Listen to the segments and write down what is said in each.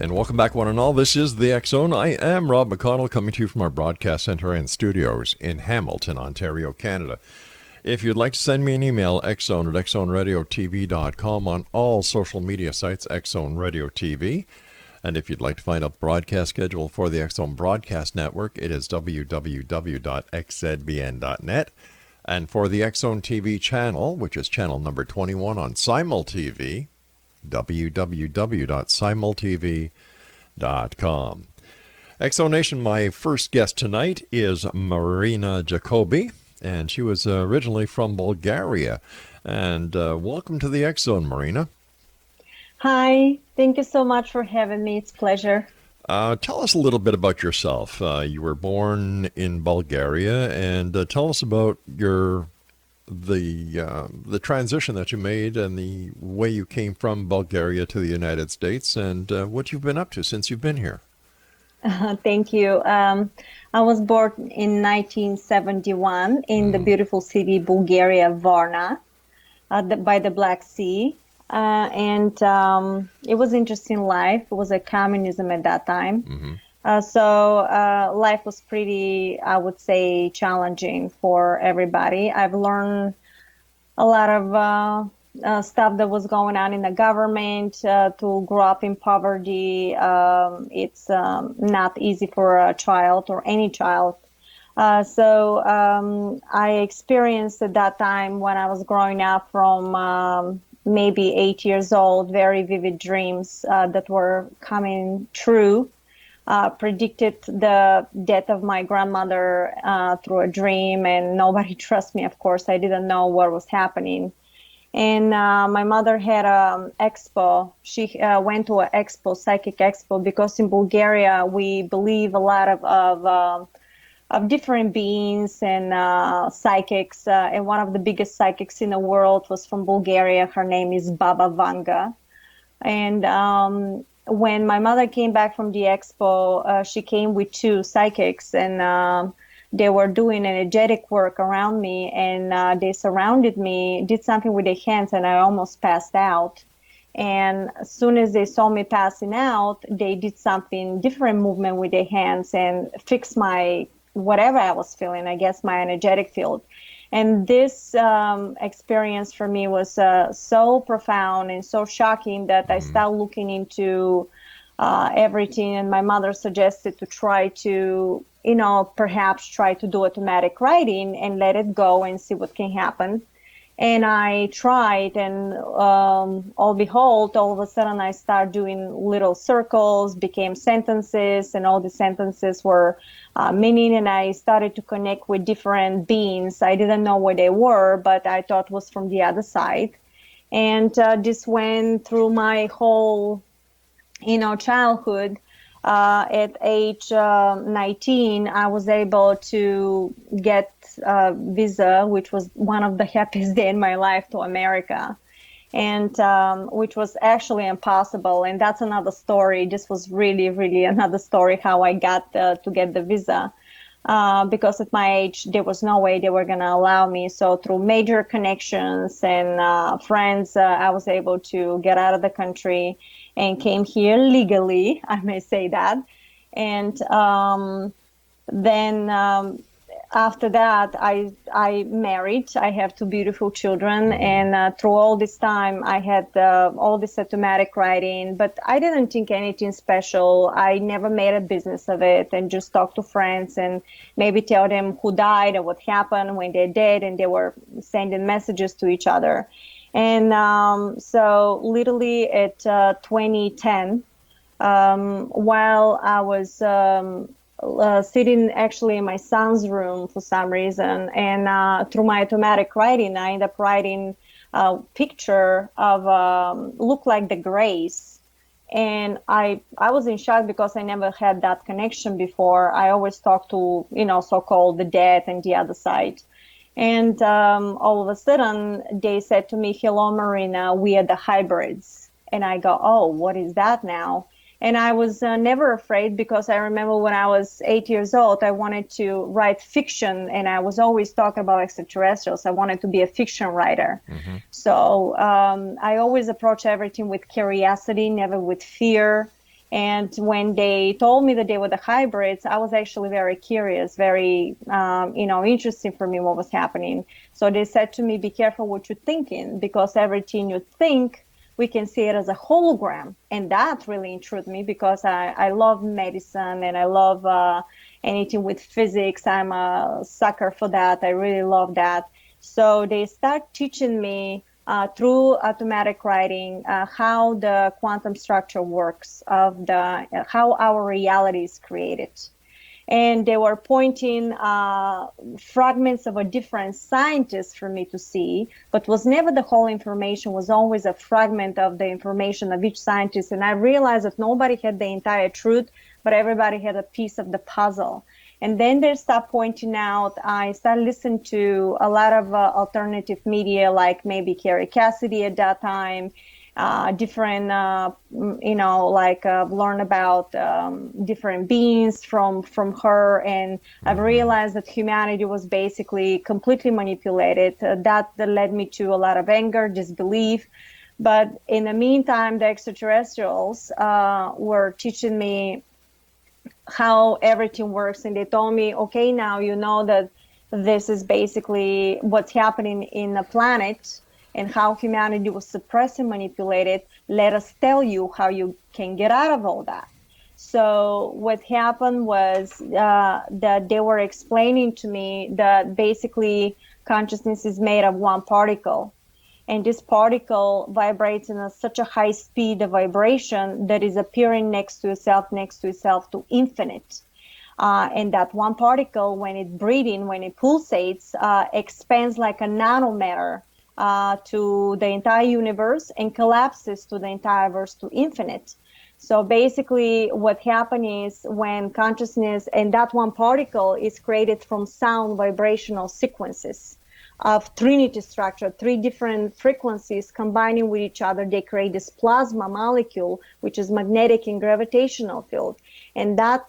And welcome back, one and all. This is the X Zone. I am Rob McConnell, coming to you from our broadcast center and studios in Hamilton, Ontario, Canada. If you'd like to send me an email, xzone at xzoneradiotv.com, on all social media sites, X Zone Radio TV. And if you'd like to find out the broadcast schedule for the X Zone Broadcast Network, it is www.xzbn.net. And for the X Zone TV channel, which is channel number 21 on Simul TV, www.simultv.com. X Zone Nation, my first guest tonight is Marina Jacobi, and she was originally from Bulgaria. And welcome to the X Zone, Marina. Hi, thank you so much for having me. It's a pleasure. Tell us a little bit about yourself. You were born in Bulgaria, and tell us about the transition that you made and the way you came from Bulgaria to the United States, and what you've been up to since you've been here. Thank you. I was born in 1971 in the beautiful city Bulgaria, Varna, by the Black Sea. And it was an interesting life. It was a communism at that time. So life was pretty, I would say, challenging for everybody. I've learned a lot of stuff that was going on in the government. To grow up in poverty, it's not easy for a child or any child. So I experienced at that time when I was growing up from maybe 8 years old, very vivid dreams that were coming true. Predicted the death of my grandmother through a dream, and nobody trusts me, of course. I didn't know what was happening. And my mother had an expo. She went to an expo, psychic expo, because in Bulgaria we believe a lot of different beings and psychics. And one of the biggest psychics in the world was from Bulgaria. Her name is Baba Vanga. And when my mother came back from the expo, she came with two psychics, and they were doing energetic work around me, and they surrounded me, did something with their hands, and I almost passed out. And as soon as they saw me passing out, they did something different movement with their hands and fixed my whatever I was feeling, I guess my energetic field. And this experience for me was so profound and so shocking that I started looking into everything. And my mother suggested to try to, perhaps try to do automatic writing and let it go and see what can happen. And I tried, and all behold, all of a sudden I started doing little circles, became sentences, and all the sentences were meaning, and I started to connect with different beings. I didn't know what they were, but I thought was from the other side. And this went through my whole, childhood. At age 19, I was able to get a visa, which was one of the happiest days in my life, to America, and which was actually impossible. And that's another story. This was really, really another story how I got to get the visa. Because at my age, there was no way they were going to allow me. So through major connections and friends, I was able to get out of the country and came here legally, I may say that. And then after that, I married. I have two beautiful children. And through all this time, I had all this automatic writing, but I didn't think anything special. I never made a business of it, and just talk to friends and maybe tell them who died or what happened when they're dead, and they were sending messages to each other. And so literally at 2010, while I was sitting actually in my son's room for some reason, and through my automatic writing, I ended up writing a picture of look like the Grace. And I was in shock because I never had that connection before. I always talked to, so-called the dead and the other side. And all of a sudden, they said to me, "Hello, Marina, we are the hybrids." And I go, "Oh, what is that now?" And I was never afraid, because I remember when I was 8 years old, I wanted to write fiction, and I was always talking about extraterrestrials. I wanted to be a fiction writer. So I always approach everything with curiosity, never with fear. And when they told me that they were the hybrids, I was actually very curious, very, interesting for me what was happening. So they said to me, be careful what you're thinking, because everything you think, we can see it as a hologram. And that really intrigued me, because I love medicine and I love anything with physics. I'm a sucker for that. I really love that. So they start teaching me through automatic writing how the quantum structure works, of the how our reality is created. And they were pointing fragments of a different scientist for me to see, but was never the whole information, was always a fragment of the information of each scientist. And I realized that nobody had the entire truth, but everybody had a piece of the puzzle. And then they start pointing out, I started listening to a lot of alternative media, like maybe Carrie Cassidy at that time, different, learn about different beings from her. And I've realized that humanity was basically completely manipulated. That led me to a lot of anger, disbelief. But in the meantime, the extraterrestrials were teaching me how everything works, and they told me, okay, now you know that this is basically what's happening in the planet and how humanity was suppressed and manipulated. Let us tell you how you can get out of all that. So what happened was that they were explaining to me that basically consciousness is made of one particle. And this particle vibrates in such a high speed of vibration that is appearing next to itself to infinite. And that one particle, when it breathing, when it pulsates, expands like a nanometer to the entire universe and collapses to the entire verse to infinite. So basically what happened is when consciousness, and that one particle is created from sound vibrational sequences of Trinity structure, three different frequencies combining with each other, they create this plasma molecule, which is magnetic and gravitational field. And that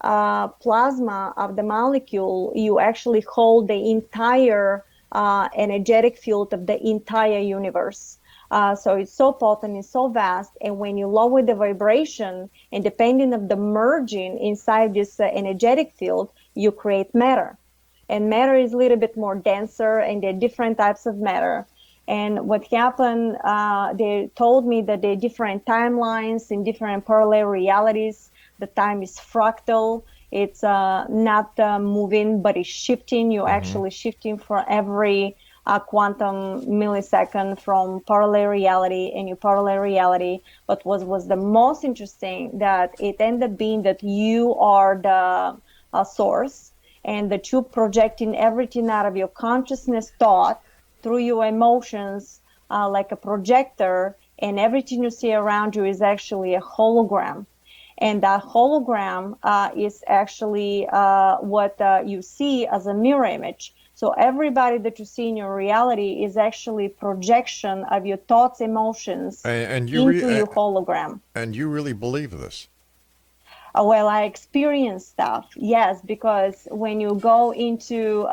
plasma of the molecule, you actually hold the entire energetic field of the entire universe. So it's so potent, it's so vast. And when you lower the vibration, and depending of the merging inside this energetic field, you create matter. And matter is a little bit more denser, and there are different types of matter. And what happened, they told me that there are different timelines in different parallel realities. The time is fractal. It's not moving, but it's shifting. You're actually shifting for every quantum millisecond from parallel reality and your parallel reality. But what was the most interesting, that it ended up being that you are the source, and that you're projecting everything out of your consciousness thought through your emotions like a projector, and everything you see around you is actually a hologram. And that hologram is actually what you see as a mirror image. So everybody that you see in your reality is actually projection of your thoughts, emotions into your hologram. And you really believe this? Well, I experience stuff, yes, because when you go into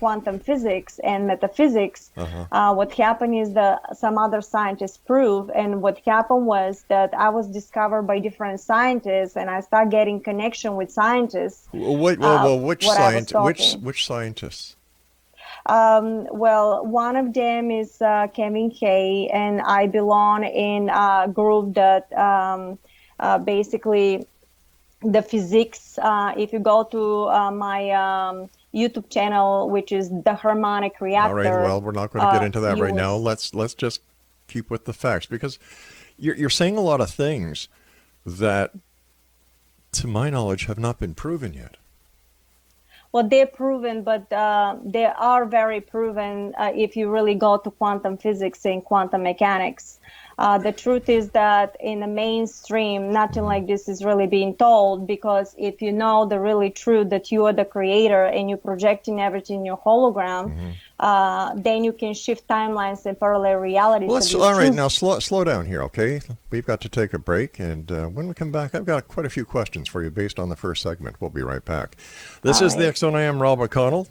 quantum physics and metaphysics, what happened is that some other scientists prove, and what happened was that I was discovered by different scientists, and I started getting connection with scientists. Which scientists? Well, one of them is Kevin Hay, and I belong in a group that basically the physics, if you go to my YouTube channel, which is the harmonic reactor. All right, well, we're not going to get into that right now. Let's just keep with the facts, because you're saying a lot of things that, to my knowledge, have not been proven yet. Well, they're proven, but they are very proven if you really go to quantum physics and quantum mechanics. The truth is that in the mainstream, nothing like this is really being told, because if you know the really truth that you are the creator and you're projecting everything in your hologram, then you can shift timelines and parallel realities. Well, all right, now slow down here, okay? We've got to take a break, and when we come back, I've got quite a few questions for you based on the first segment. We'll be right back. This is the X Zone. I am Rob McConnell.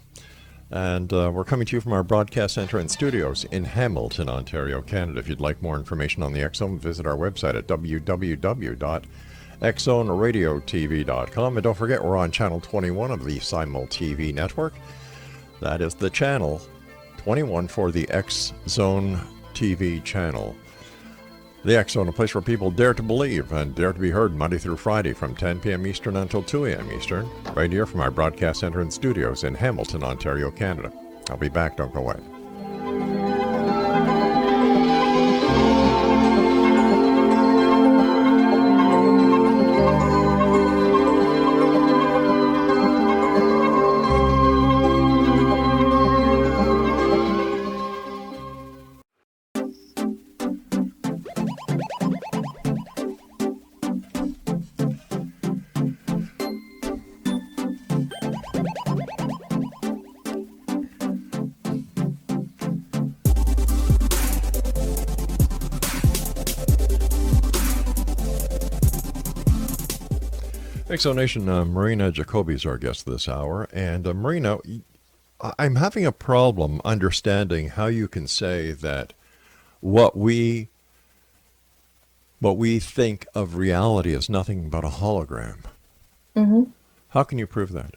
And we're coming to you from our broadcast center and studios in Hamilton, Ontario, Canada. If you'd like more information on the X Zone, visit our website at www.xztv.com. XZoneRadioTV.com. And don't forget, we're on channel 21 of the Simul TV network. That is the channel 21 for the X Zone TV channel. The X Zone, a place where people dare to believe and dare to be heard Monday through Friday from 10 p.m. Eastern until 2 a.m. Eastern, right here from our broadcast center and studios in Hamilton, Ontario, Canada. I'll be back. Don't go away. Exonation, Marina Jacobi is our guest this hour. And Marina, I'm having a problem understanding how you can say that what we think of reality is nothing but a hologram. Mm-hmm. How can you prove that?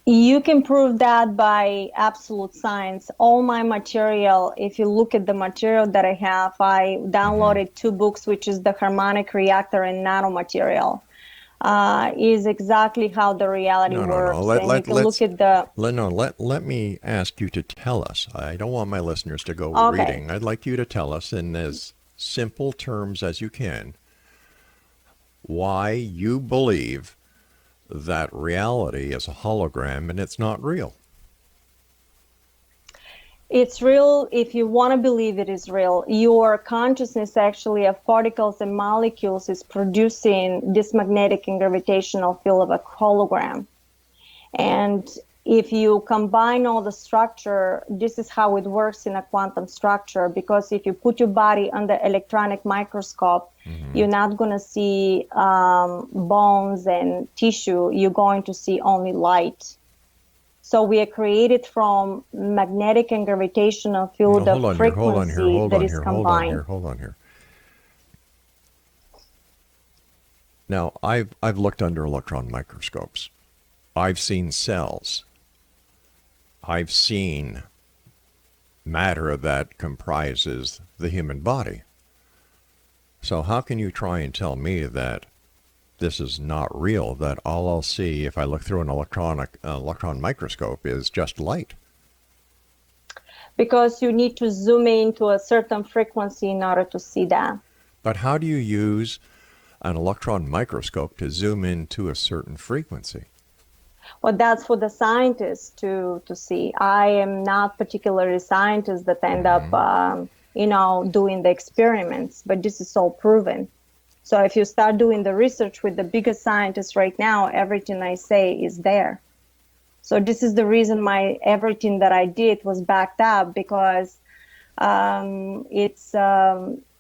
You can prove that by absolute science. All my material, if you look at the material that I have, I downloaded 2 books, which is the harmonic reactor and nanomaterial. Is exactly how the reality works. Let me ask you to tell us. I don't want my listeners to go reading. I'd like you to tell us in as simple terms as you can why you believe that reality is a hologram and it's not real. It's real if you want to believe it is real. Your consciousness actually of particles and molecules is producing this magnetic and gravitational field of a hologram. And if you combine all the structure, this is how it works in a quantum structure, because if you put your body under electronic microscope, you're not going to see bones and tissue. You're going to see only light. So we are created from magnetic and gravitational field of frequency that is combined. Hold on here. Now, I've looked under electron microscopes. I've seen cells. I've seen matter that comprises the human body. So how can you try and tell me that this is not real, that all I'll see if I look through an electron microscope is just light? Because you need to zoom into a certain frequency in order to see that. But how do you use an electron microscope to zoom into a certain frequency? Well, that's for the scientists to see. I am not particularly scientists that end up, doing the experiments, but this is all proven. So if you start doing the research with the biggest scientists right now, everything I say is there. So this is the reason everything that I did was backed up, because it's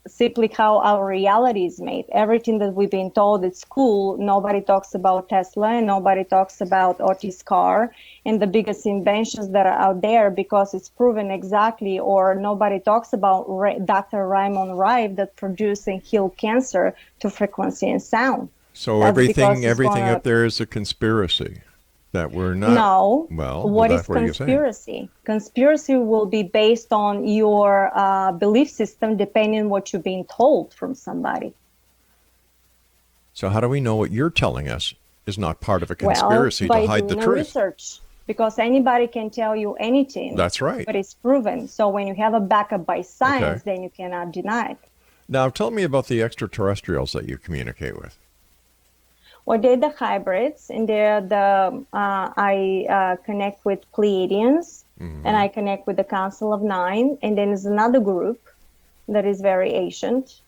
simply how our reality is made. Everything that we've been told at school, nobody talks about Tesla and nobody talks about Otis Carr and the biggest inventions that are out there, because it's proven exactly. Or nobody talks about Dr. Raymond Rive that produced and healed cancer to frequency and sound. So everything up there is a conspiracy. That we're not. No. Well, what is conspiracy? Conspiracy will be based on your belief system, depending on what you're being told from somebody. So how do we know what you're telling us is not part of a conspiracy to hide the truth? Research, because anybody can tell you anything. That's right. But it's proven. So when you have a backup by science, then you cannot deny it. Now tell me about the extraterrestrials that you communicate with. Well, they're the hybrids, and they're I connect with Pleiadians, and I connect with the Council of Nine, and then there's another group that is very ancient.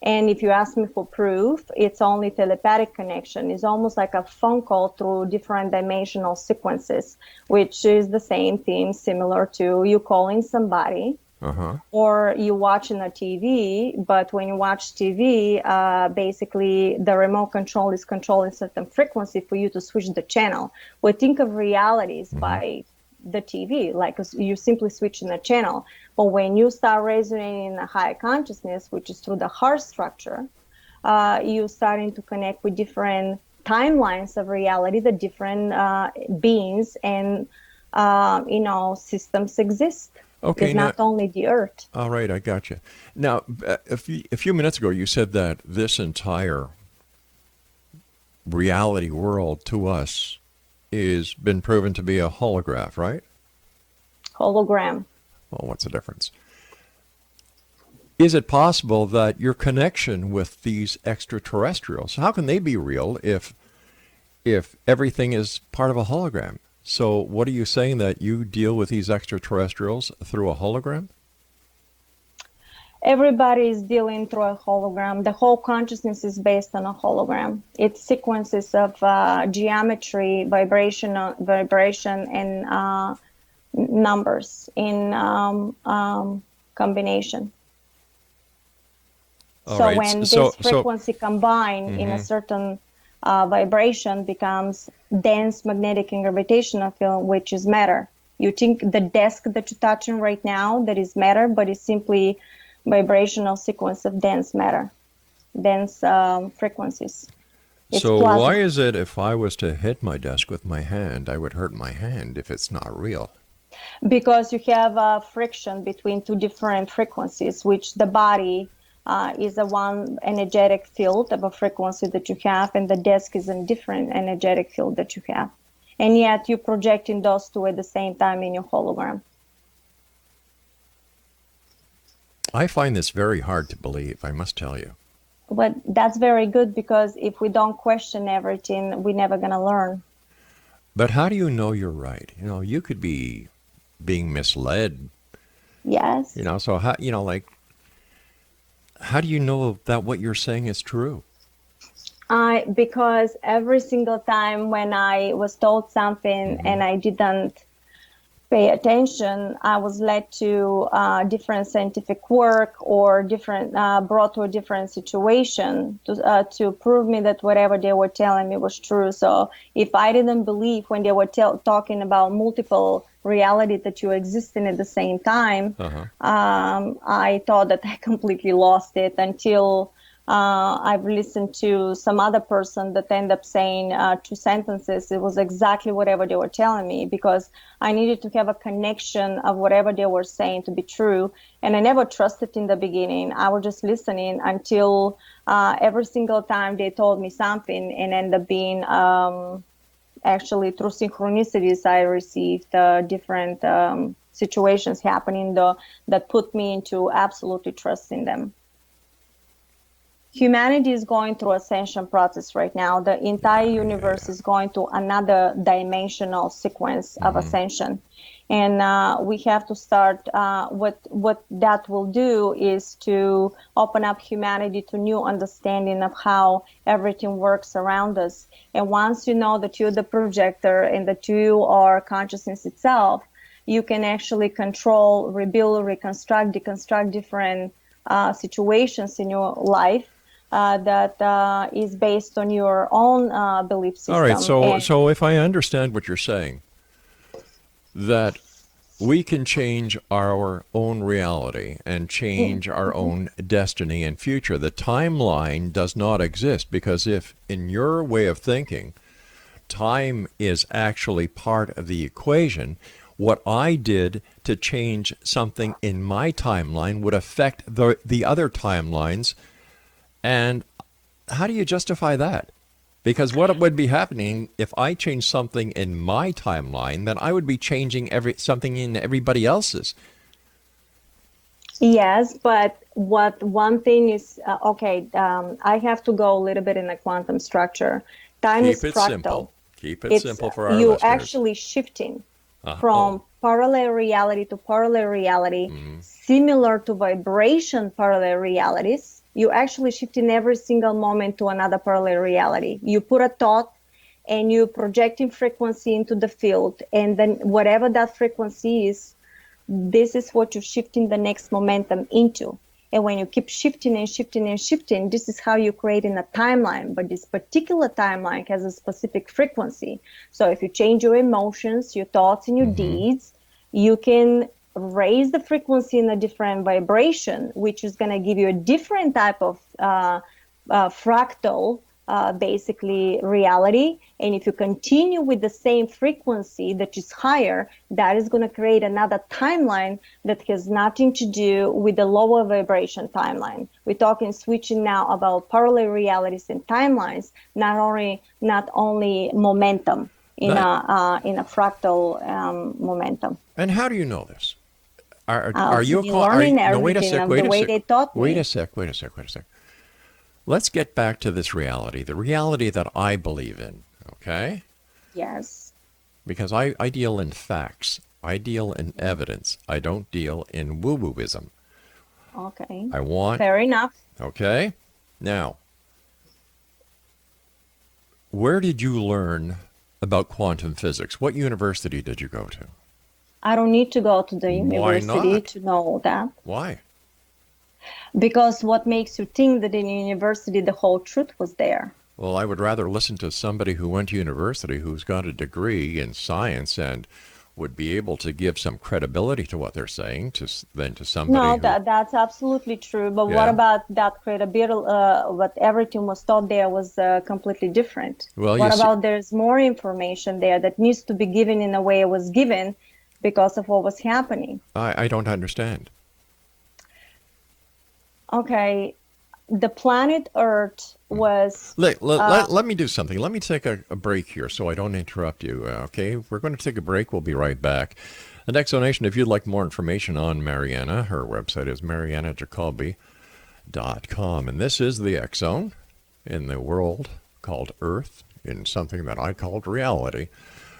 And if you ask me for proof, it's only telepathic connection. It's almost like a phone call through different dimensional sequences, which is the same thing, similar to you calling somebody. Or you watching a TV, but when you watch TV, basically the remote control is controlling certain frequency for you to switch the channel. We think of realities by the TV, like you simply switching the channel. But when you start resonating in a higher consciousness, which is through the heart structure, you starting to connect with different timelines of reality, the different beings and systems exist. Okay, It's now, not only the Earth. all right, I got you. Now, a few minutes ago, you said that this entire reality world to us is been proven to be a holograph, right? Hologram. Well, what's the difference? Is it possible that your connection with these extraterrestrials, how can they be real if everything is part of a hologram? So what are you saying, that you deal with these extraterrestrials through a hologram? Everybody is dealing through a hologram. The whole consciousness is based on a hologram. It's sequences of geometry, vibration, and numbers in combination. All So right. when this frequency combine in a certain vibration becomes dense magnetic and gravitational field, which is matter. You think the desk that you're touching right now, that is matter, but it's simply vibrational sequence of dense matter, dense frequencies. It's So plasma. why is it if I was to hit my desk with my hand, I would hurt my hand if it's not real? Because you have a friction between two different frequencies, which the body is a one energetic field of a frequency that you have, and the desk is a different energetic field that you have. And yet you're projecting those two at the same time in your hologram. I find this very hard to believe, I must tell you. But that's very good, because if we don't question everything, we're never going to learn. But how do you know you're right? You know, you could be being misled. Yes. You know, so how, how do you know that what you're saying is true? Because every single time when I was told something and I didn't pay attention, I was led to different scientific work or brought to a different situation to prove me that whatever they were telling me was true. So if I didn't believe when they were talking about multiple reality that you existing at the same time, I thought that I completely lost it until I've listened to some other person that ended up saying 2 sentences. It was exactly whatever they were telling me, because I needed to have a connection of whatever they were saying to be true. And I never trusted in the beginning. I was just listening until every single time they told me something, and ended up being actually through synchronicities, I received different situations happening that put me into absolutely trusting them. Humanity is going through ascension process right now. The entire universe is going to another dimensional sequence of ascension. And we have to start, what that will do is to open up humanity to new understanding of how everything works around us. And once you know that you're the projector and that you are consciousness itself, you can actually control, rebuild, reconstruct, deconstruct different situations in your life. That is based on your own belief system. All right, so if I understand what you're saying, that we can change our own reality and change our own destiny and future. The timeline does not exist, because if, in your way of thinking, time is actually part of the equation, what I did to change something in my timeline would affect the other timelines. And how do you justify that? Because what would be happening if I change something in my timeline, then I would be changing something in everybody else's. Yes, but one thing is, I have to go a little bit in the quantum structure. Time is fractal. Simple. Keep it simple for our you listeners. Actually shifting from parallel reality to parallel reality, similar to vibration parallel realities. You actually shift in every single moment to another parallel reality. You put a thought and you projecting frequency into the field, and then whatever that frequency is, this is what you're shifting the next momentum into. And when you keep shifting and shifting and shifting, this is how you're creating a timeline. But this particular timeline has a specific frequency. So if you change your emotions, your thoughts, and your deeds, you can raise the frequency in a different vibration, which is going to give you a different type of fractal basically reality, and if you continue with the same frequency that is higher, that is going to create another timeline that has nothing to do with the lower vibration timeline. We're talking switching now about parallel realities and timelines, not only momentum in a fractal momentum. And how do you know this? Are you learning everything the way they taught me? Wait a sec. Let's get back to this reality, the reality that I believe in, okay? Yes. Because I deal in facts. I deal in evidence. I don't deal in woo-wooism. Okay. Fair enough. Okay. Now, where did you learn about quantum physics? What university did you go to? I don't need to go to the university to know that. Why? Because what makes you think that in university the whole truth was there? Well, I would rather listen to somebody who went to university who's got a degree in science and would be able to give some credibility to what they're saying than to somebody that's absolutely true. But what about that credibility? What everything was taught there was completely different. Well, what about there's more information there that needs to be given in a way it was given because of what was happening? I don't understand. Okay, the planet Earth was... Let me do something. Let me take a break here so I don't interrupt you, okay? We're going to take a break. We'll be right back. And Exonation, if you'd like more information on Mariana, her website is MarianaJacobi.com. And this is the X-Zone in the world called Earth, in something that I called reality,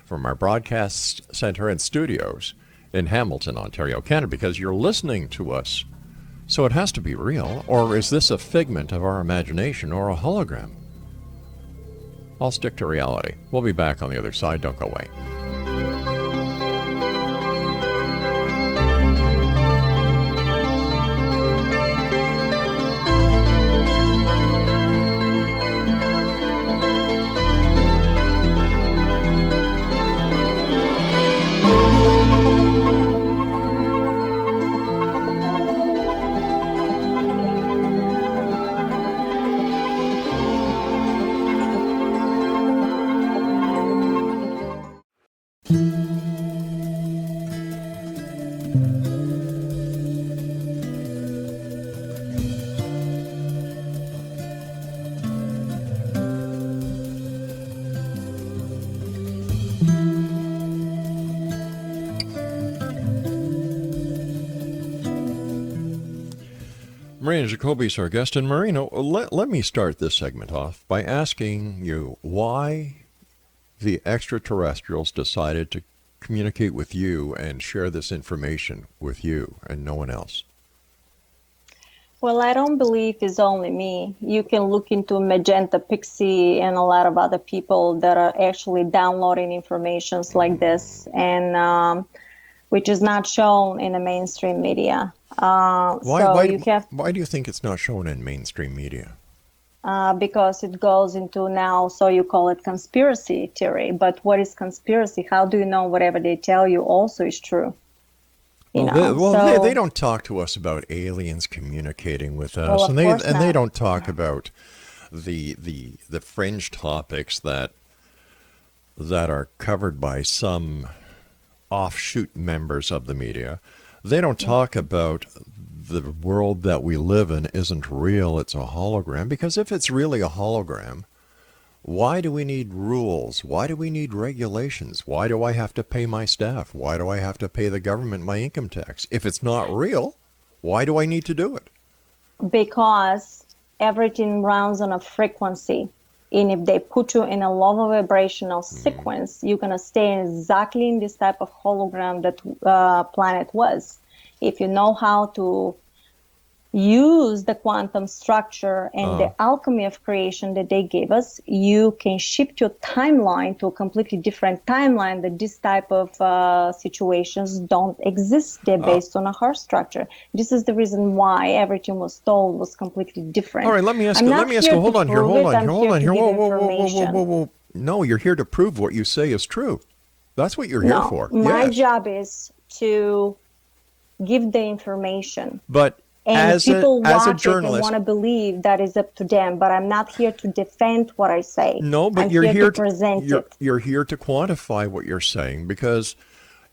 from our broadcast center and studios in Hamilton, Ontario, Canada, because you're listening to us. So it has to be real, or is this a figment of our imagination or a hologram? I'll stick to reality. We'll be back on the other side. Don't go away. Marina Jacobi is our guest. And Marina, let me start this segment off by asking you why the extraterrestrials decided to communicate with you and share this information with you and no one else. Well, I don't believe it's only me. You can look into Magenta Pixie and a lot of other people that are actually downloading informations like this, and which is not shown in the mainstream media. Why do you think it's not shown in mainstream media? Because it goes into now, so you call it conspiracy theory. But what is conspiracy? How do you know whatever they tell you also is true? They don't talk to us about aliens communicating with us, and they don't talk about the fringe topics that are covered by some offshoot members of the media. They don't talk about the world that we live in isn't real, it's a hologram. Because if it's really a hologram, why do we need rules? Why do we need regulations? Why do I have to pay my staff? Why do I have to pay the government my income tax? If it's not real, why do I need to do it? Because everything runs on a frequency. And if they put you in a lower vibrational sequence, you're going to stay exactly in this type of hologram that planet was. If you know how to use the quantum structure and the alchemy of creation that they gave us, you can shift your timeline to a completely different timeline that this type of situations don't exist. They're based on a heart structure. This is the reason why everything was told was completely different. All right, let me ask you, hold on here. Whoa. No, you're here to prove what you say is true. That's what you're here for. My job is to give the information. But And people as a watch it and journalist, want to believe that is up to them. But I'm not here to defend what I say. no, but I'm you're here here to present you're, it. you're here to quantify what you're saying, because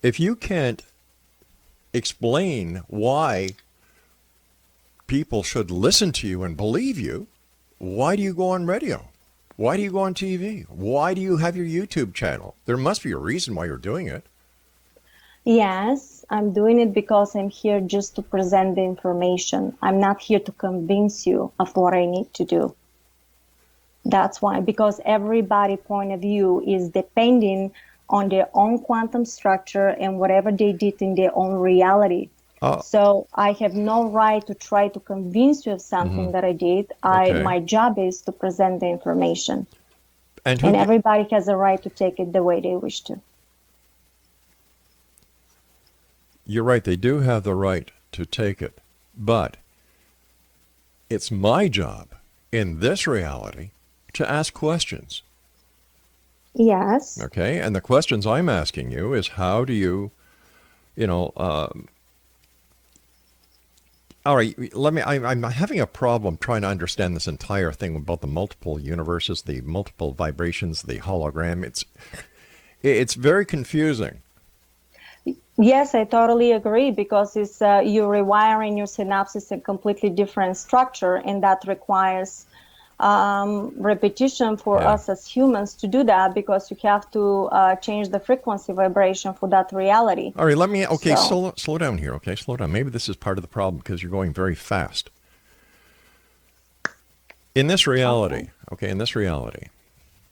if you can't explain why people should listen to you and believe you, why do you go on radio? Why do you go on TV? Why do you have your YouTube channel? There must be a reason why you're doing it. Yes, I'm doing it because I'm here just to present the information. I'm not here to convince you of what I need to do. That's why, because everybody's point of view is depending on their own quantum structure and whatever they did in their own reality. Oh, So I have no right to try to convince you of something that I did. okay. My job is to present the information, And and everybody has a right to take it the way they wish to. you're right, they do have the right to take it, but it's my job in this reality to ask questions. Yes. Okay, and the questions I'm asking you is, how do you, all right, I'm having a problem trying to understand this entire thing about the multiple universes, the multiple vibrations, the hologram. It's very confusing. Yes, I totally agree, because it's you're rewiring your synapses in a completely different structure, and that requires repetition for us as humans to do that, because you have to change the frequency vibration for that reality. All right, slow down here, okay? Slow down. Maybe this is part of the problem because you're going very fast. In this reality,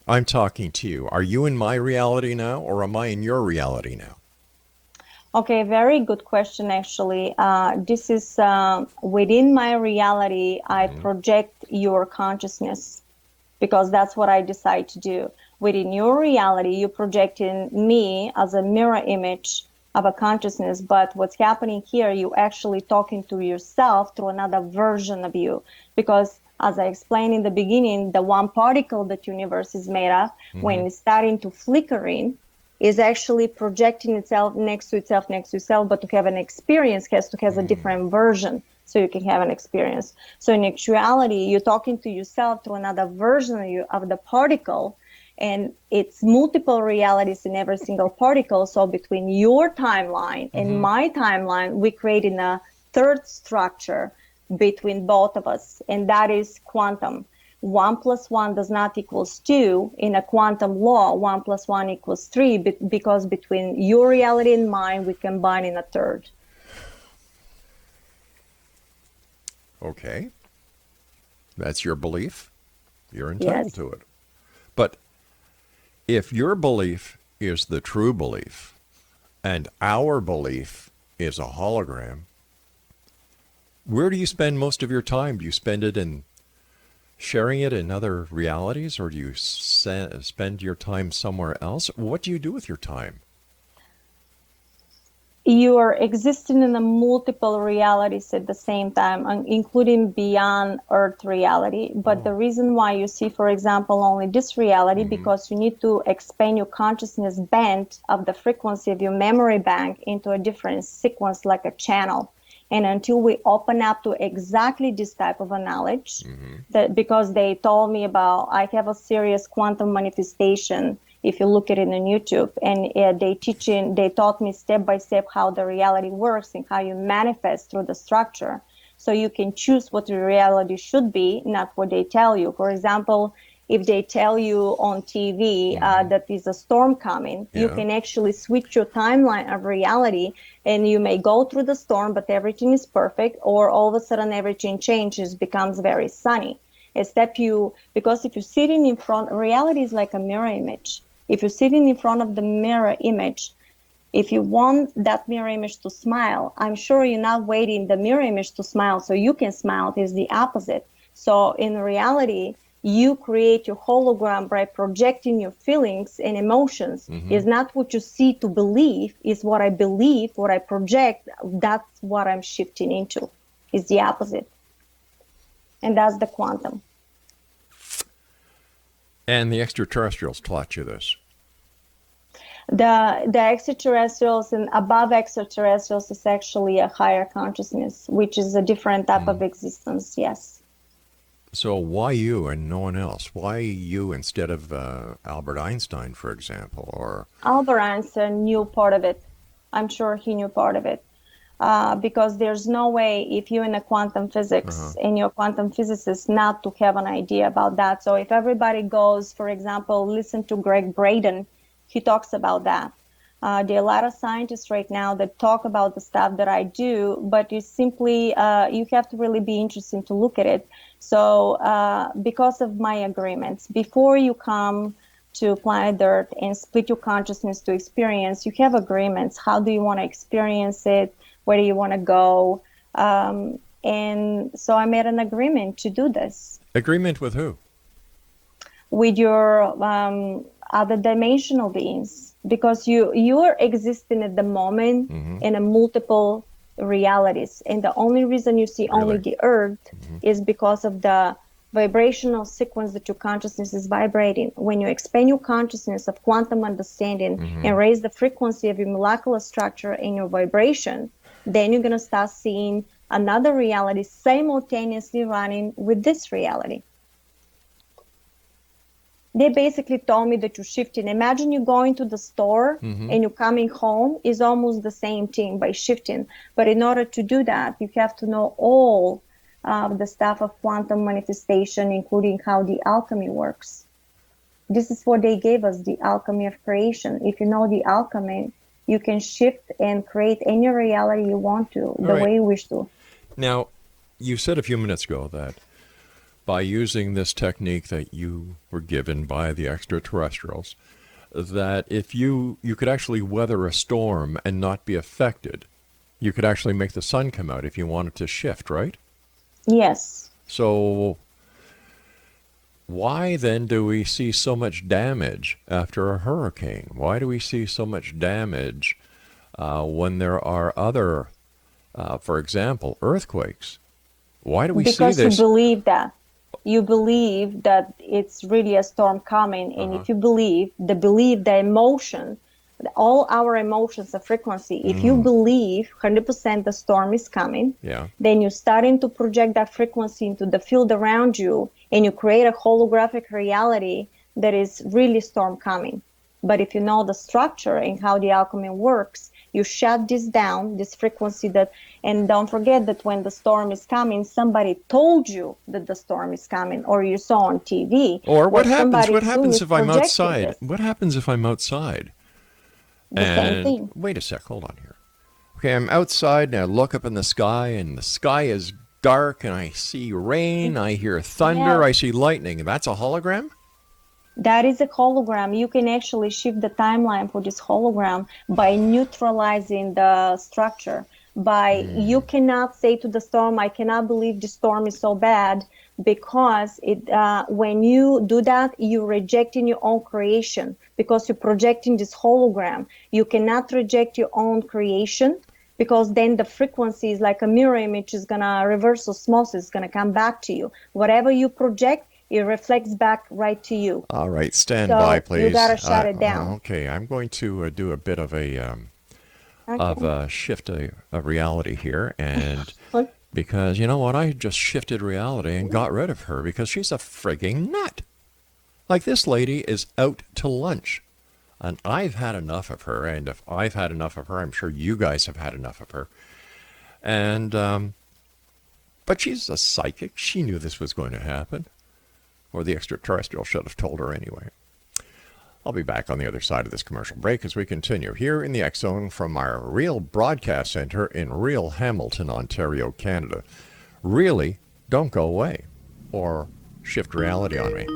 I'm talking to you. Are you in my reality now, or am I in your reality now? Okay, very good question, actually. This is within my reality, I project your consciousness, because that's what I decide to do. Within your reality, you're projecting me as a mirror image of a consciousness, but what's happening here, you actually talking to yourself through another version of you, because as I explained in the beginning, the one particle that universe is made of, when it's starting to flickering, is actually projecting itself next to itself, but to have an experience has to have a different version, so you can have an experience. So in actuality, you're talking to yourself through another version of you, of the particle, and it's multiple realities in every single particle. So between your timeline and my timeline, we created a third structure between both of us, and that is quantum. 1 + 1 does not equals 2. In a quantum law, 1 + 1 equals 3, because between your reality and mine, we combine in a third. Okay. That's your belief. You're entitled to it. But if your belief is the true belief and our belief is a hologram, where do you spend most of your time? Do you spend it in sharing it in other realities, or do you spend your time somewhere else? What do you do with your time? You are existing in the multiple realities at the same time, including beyond Earth reality. But the reason why you see, for example, only this reality, because you need to expand your consciousness band of the frequency of your memory bank into a different sequence, like a channel. And until we open up to exactly this type of a knowledge, that because they told me about, I have a serious quantum manifestation, if you look at it on YouTube, and they taught me step by step how the reality works and how you manifest through the structure. So you can choose what the reality should be, not what they tell you. For example, if they tell you on TV that there's a storm coming, you can actually switch your timeline of reality, and you may go through the storm, but everything is perfect, or all of a sudden everything changes, becomes very sunny. Because if you're sitting in front, reality is like a mirror image. If you're sitting in front of the mirror image, if you want that mirror image to smile, I'm sure you're not waiting the mirror image to smile so you can smile. It's the opposite. So in reality, you create your hologram by projecting your feelings and emotions. It's not what you see to believe, it's what I believe, what I project. That's what I'm shifting into. It's the opposite. And that's the quantum. And the extraterrestrials taught you this? The extraterrestrials and above extraterrestrials is actually a higher consciousness, which is a different type of existence. Yes. So why you and no one else? Why you instead of Albert Einstein, for example? Or Albert Einstein knew part of it. I'm sure he knew part of it. Because there's no way if you're in a quantum physics and you're a quantum physicist not to have an idea about that. So if everybody goes, for example, listen to Greg Braden, he talks about that. There are a lot of scientists right now that talk about the stuff that I do, but you simply, you have to really be interested to look at it. So because of my agreements, before you come to planet Earth and split your consciousness to experience, you have agreements. How do you want to experience it? Where do you want to go? And so I made an agreement to do this. agreement with who? With your other dimensional beings, because you are existing at the moment in a multiple realities, and the only reason you see only the Earth is because of the vibrational sequence that your consciousness is vibrating. When you expand your consciousness of quantum understanding and raise the frequency of your molecular structure and your vibration, then you're going to start seeing another reality simultaneously running with this reality. They basically told me that you're shifting. Imagine you going to the store and you're coming home is almost the same thing by shifting. But in order to do that, you have to know all the stuff of quantum manifestation, including how the alchemy works. This is what they gave us, the alchemy of creation. If you know the alchemy, you can shift and create any reality you want to, the way you wish to. Now, you said a few minutes ago that by using this technique that you were given by the extraterrestrials, that if you could actually weather a storm and not be affected, you could actually make the sun come out if you wanted to shift, right? Yes. So why then do we see so much damage after a hurricane? Why do we see so much damage when there are other, for example, earthquakes? Why do we see this? Because you believe that. You believe that it's really a storm coming, and if you believe, the emotion, all our emotions are frequency. If you believe 100% the storm is coming, then you're starting to project that frequency into the field around you, and you create a holographic reality that is really storm coming. But if you know the structure and how the alchemy works, you shut this down, this frequency that, and don't forget that when the storm is coming, somebody told you that the storm is coming, or you saw on TV. Or what happens? What happens if I'm outside? What happens if I'm outside? The same thing. Wait a sec, hold on here. Okay, I'm outside and I look up in the sky, and the sky is dark, and I see rain, I hear thunder, I see lightning. That's a hologram? That is a hologram. You can actually shift the timeline for this hologram by neutralizing the structure. You cannot say to the storm, I cannot believe the storm is so bad, because when you do that, you're rejecting your own creation, because you're projecting this hologram. You cannot reject your own creation, because then the frequency is like a mirror image, is going to reverse osmosis, is going to come back to you. Whatever you project, it reflects back right to you. All right, stand by, please. You got to shut it down. Okay, I'm going to do a bit of a shift of reality here, and because you know what, I just shifted reality and got rid of her because she's a frigging nut. Like, this lady is out to lunch, and I've had enough of her. And if I've had enough of her, I'm sure you guys have had enough of her. And but she's a psychic. She knew this was going to happen. Or the extraterrestrial should have told her anyway. I'll be back on the other side of this commercial break as we continue here in the X Zone from our real broadcast center in real Hamilton, Ontario, Canada. Really, don't go away or shift reality on me.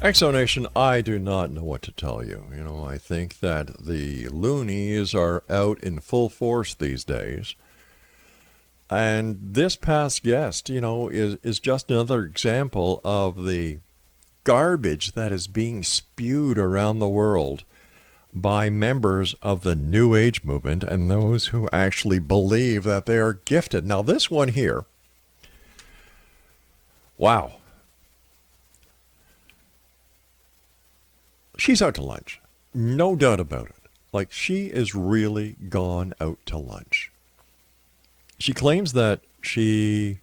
Exonation, I do not know what to tell you. I think that the loonies are out in full force these days. And this past guest, is just another example of the garbage that is being spewed around the world by members of the New Age movement and those who actually believe that they are gifted. Now, this one here, wow. She's out to lunch. No doubt about it. Like, she is really gone out to lunch. She claims that she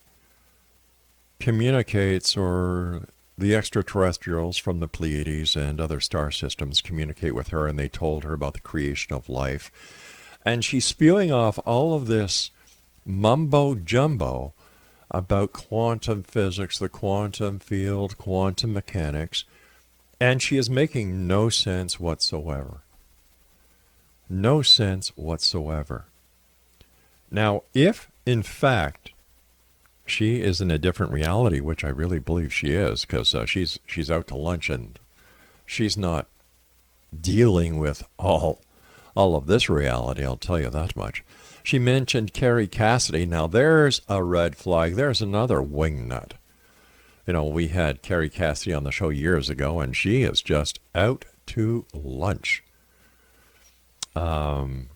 communicates, or the extraterrestrials from the Pleiades and other star systems communicate with her, and they told her about the creation of life. And she's spewing off all of this mumbo jumbo about quantum physics, the quantum field, quantum mechanics, and she is making no sense whatsoever. No sense whatsoever. Now, if in fact she is in a different reality, which I really believe she is, because she's out to lunch and she's not dealing with all of this reality, I'll tell you that much. She mentioned Carrie Cassidy. Now, there's a red flag. There's another wingnut. We had Carrie Cassidy on the show years ago, and she is just out to lunch. I'm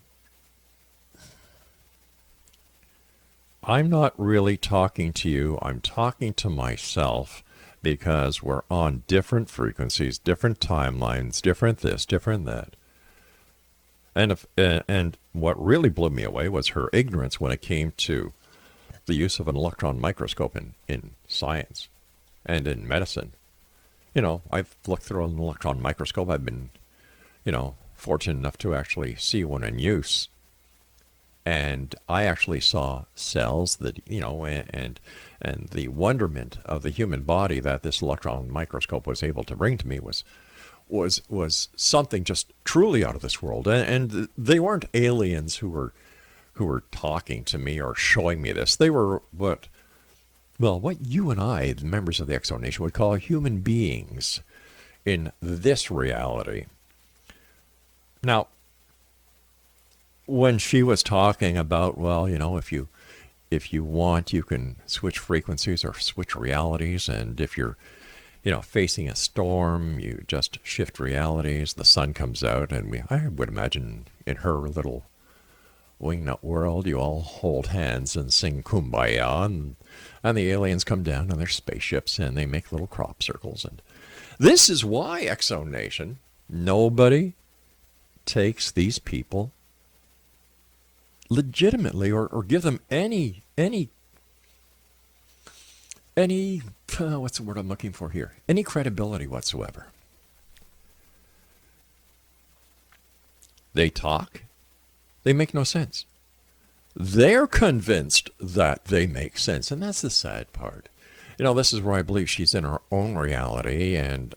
not really talking to you. I'm talking to myself, because we're on different frequencies, different timelines, different this, different that. And what really blew me away was her ignorance when it came to the use of an electron microscope in science and in medicine. I've looked through an electron microscope. I've been, fortunate enough to actually see one in use. And I actually saw cells that, and the wonderment of the human body that this electron microscope was able to bring to me was something just truly out of this world. And they weren't aliens who were talking to me or showing me this. They were what you and I, the members of the X Zone Nation, would call human beings in this reality. Now, when she was talking about, if you want, you can switch frequencies or switch realities, and if you're, facing a storm, you just shift realities. The sun comes out, and I would imagine in her little wingnut world, you all hold hands and sing Kumbaya, and the aliens come down in their spaceships, and they make little crop circles. And this is why, X Zone Nation, nobody takes these people legitimately, or give them any what's the word I'm looking for here? Any credibility whatsoever. They talk. They make no sense. They're convinced that they make sense, and that's the sad part. This is where I believe she's in her own reality, and,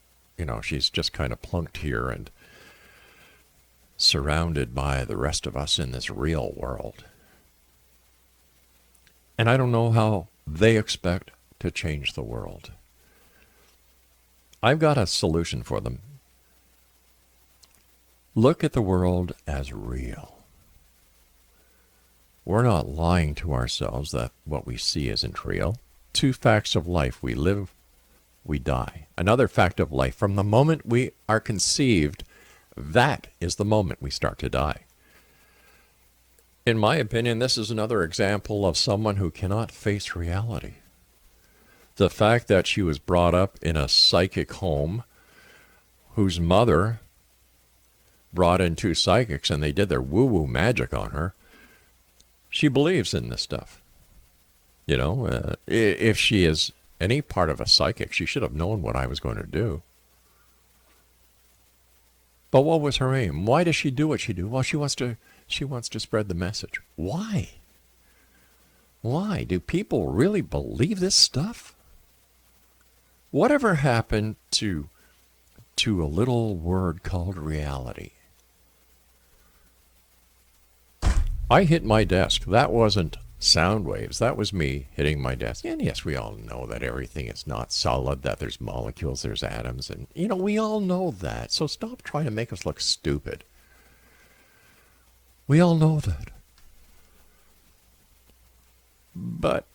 she's just kind of plunked here and surrounded by the rest of us in this real world. And I don't know how they expect to change the world. I've got a solution for them. Look at the world as real. We're not lying to ourselves that what we see isn't real. 2 facts of life: we live, we die. Another fact of life: from the moment we are conceived, that is the moment we start to die. In my opinion, this is another example of someone who cannot face reality. The fact that she was brought up in a psychic home, whose mother brought in 2 psychics and they did their woo-woo magic on her, she believes in this stuff. If she is any part of a psychic, she should have known what I was going to do. But what was her aim? Why does she do what she do? Well, she wants to spread the message. Why? Why? Do people really believe this stuff? Whatever happened to a little word called reality? I hit my desk. That wasn't sound waves. That was me hitting my desk. And yes, we all know that everything is not solid, that there's molecules, there's atoms, and, we all know that. So stop trying to make us look stupid. We all know that. But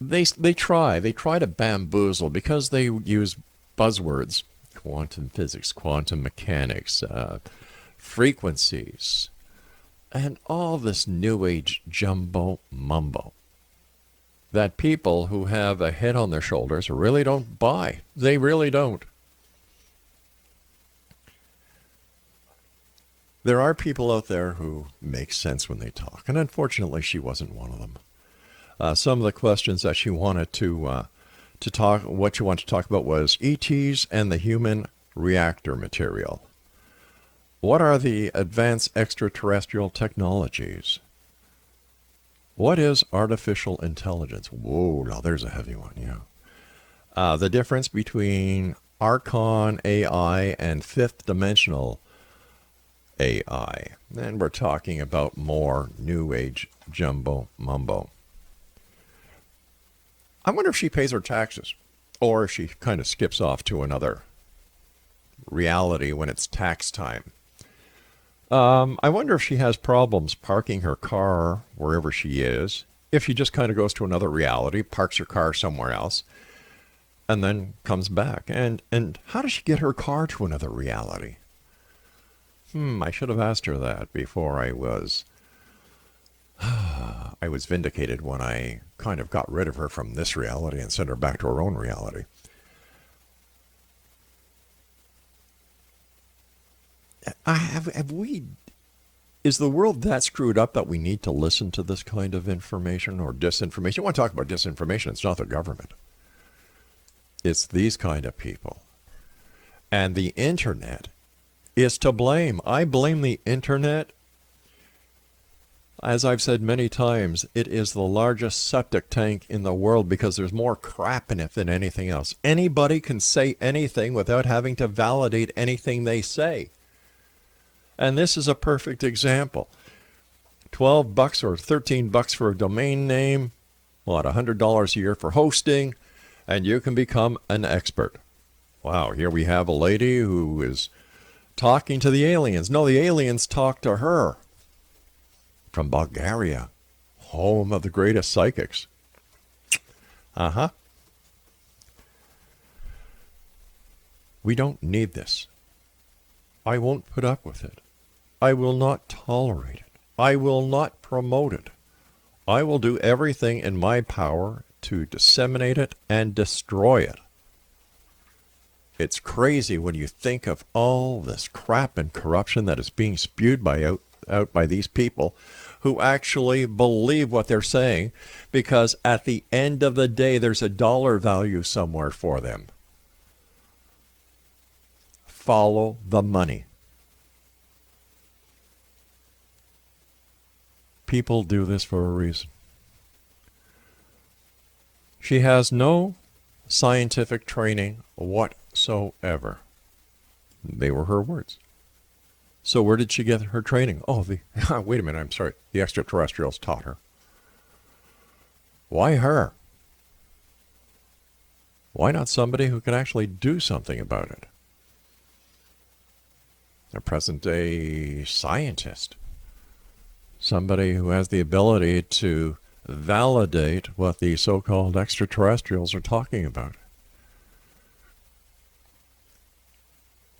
they try to bamboozle because they use buzzwords: quantum physics, quantum mechanics, frequencies, and all this new age jumbo mumbo that people who have a head on their shoulders really don't buy. They really don't. There are people out there who make sense when they talk, and unfortunately she wasn't one of them. Some of the questions that she wanted to talk, what she wanted to talk about was ETs and the human reactor material. What are the advanced extraterrestrial technologies? What is artificial intelligence? Whoa, now there's a heavy one, yeah. The difference between Archon AI and fifth dimensional AI. And we're talking about more new age jumbo mumbo. I wonder if she pays her taxes, or if she kind of skips off to another reality when it's tax time. I wonder if she has problems parking her car wherever she is, if she just kind of goes to another reality, parks her car somewhere else, and then comes back. And how does she get her car to another reality? I should have asked her that before I was vindicated when I kind of got rid of her from this reality and sent her back to her own reality. Is the world that screwed up that we need to listen to this kind of information or disinformation? You want to talk about disinformation, it's not the government. It's these kind of people. And the internet is to blame. I blame the internet. As I've said many times, it is the largest septic tank in the world because there's more crap in it than anything else. Anybody can say anything without having to validate anything they say. And this is a perfect example. $12 or $13 for a domain name, $100 a year for hosting, and you can become an expert. Wow, here we have a lady who is talking to the aliens. No, the aliens talk to her. From Bulgaria, home of the greatest psychics. We don't need this. I won't put up with it. I will not tolerate it. I will not promote it. I will do everything in my power to disseminate it and destroy it. It's crazy when you think of all this crap and corruption that is being spewed out by these people who actually believe what they're saying, because at the end of the day, there's a dollar value somewhere for them. Follow the money. People do this for a reason. She has no scientific training whatsoever. They were her words. So where did she get her training? Oh, wait a minute, I'm sorry. The extraterrestrials taught her. Why her? Why not somebody who can actually do something about it? A present-day scientist. Somebody who has the ability to validate what the so-called extraterrestrials are talking about.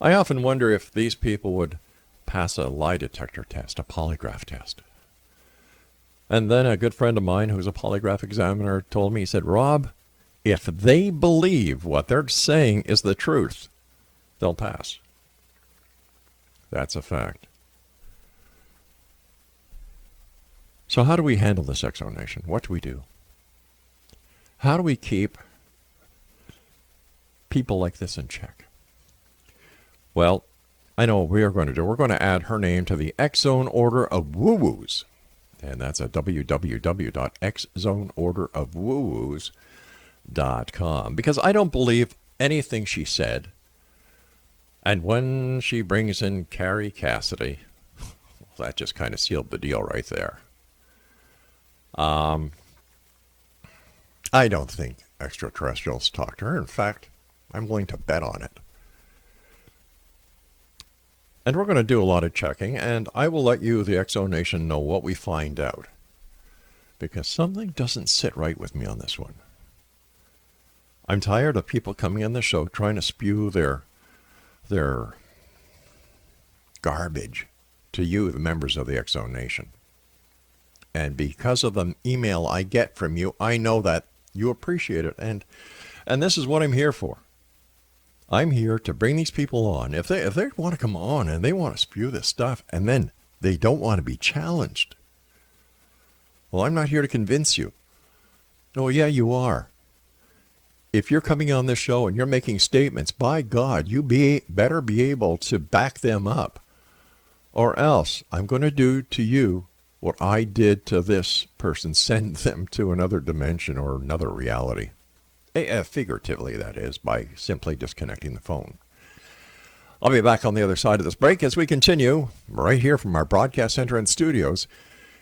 I often wonder if these people would pass a lie detector test, a polygraph test. And then a good friend of mine who's a polygraph examiner told me, he said, Rob, if they believe what they're saying is the truth, they'll pass. That's a fact. So how do we handle this, Exonation? What do we do? How do we keep people like this in check? Well, I know what we are going to do. We're going to add her name to the X Zone Order of Woo-Woos. And that's at www.xzoneorderofwoo-woos.com. Because I don't believe anything she said. And when she brings in Carrie Cassidy, that just kind of sealed the deal right there. I don't think extraterrestrials talk to her. In fact, I'm willing to bet on it. And we're going to do a lot of checking, and I will let you, the Exo Nation, know what we find out. Because something doesn't sit right with me on this one. I'm tired of people coming on the show trying to spew their garbage to you, the members of the Exo Nation. And because of the email I get from you, I know that you appreciate it. And this is what I'm here for. I'm here to bring these people on. If they want to come on and they want to spew this stuff and then they don't want to be challenged, well, I'm not here to convince you. Oh, yeah, you are. If you're coming on this show and you're making statements, by God, you better be able to back them up. Or else I'm going to do to you what I did to this person, send them to another dimension or another reality. Figuratively, that is, by simply disconnecting the phone. I'll be back on the other side of this break as we continue right here from our broadcast center and studios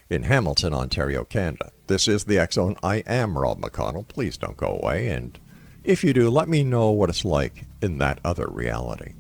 in Hamilton, Ontario, Canada. This is the X Zone. I am Rob McConnell. Please don't go away. And if you do, let me know what it's like in that other reality.